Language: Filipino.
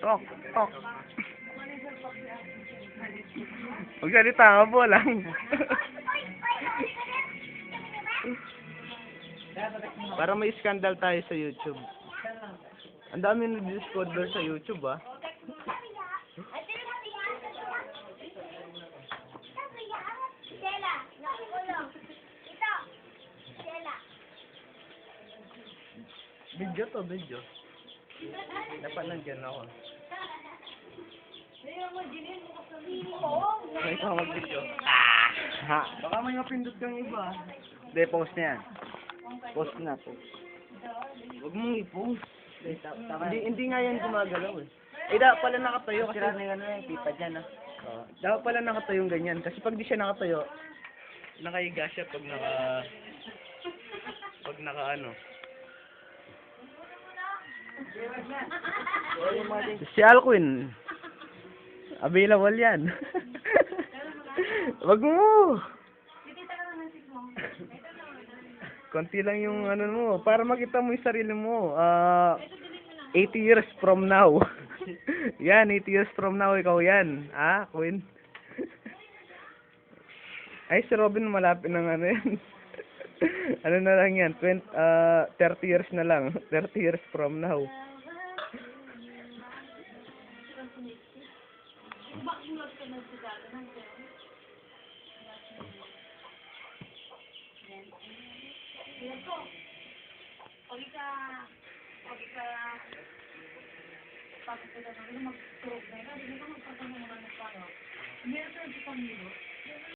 Tok, tok. Magsalita ka po lang. Para may scandal tayo sa YouTube. Ang dami nag-discover sa YouTube, ah. Video to, video. Dapat nandiyan ako. May ikaw mag-video. Ha? Baka may mapindot kang iba. Hindi, post na yan. Post na, post. Huwag mong i-post. Hindi nga yan gumagalaw eh. Eh, dapat pala nakatayo kasi... Sira na yung ano yung pipa dyan, ah. Dapat pala nakatayong ganyan. Kasi pag di siya nakatayo, nakahiga siya pag naka ano. Si Alquin. Available yan. Wag mo. Konti lang yung ano mo. Para makita mo yung sarili mo. 80 years from now. Yan, 80 years from now, ikaw yan. Ah, Queen. Ay, si Robin malapit ng ano yan. Ano na lang yan, 30 years na lang. 30 years from now. Pagkakita na magturog na yun, hindi ka magpagkano mga nagpano. Meron sa Pamilo.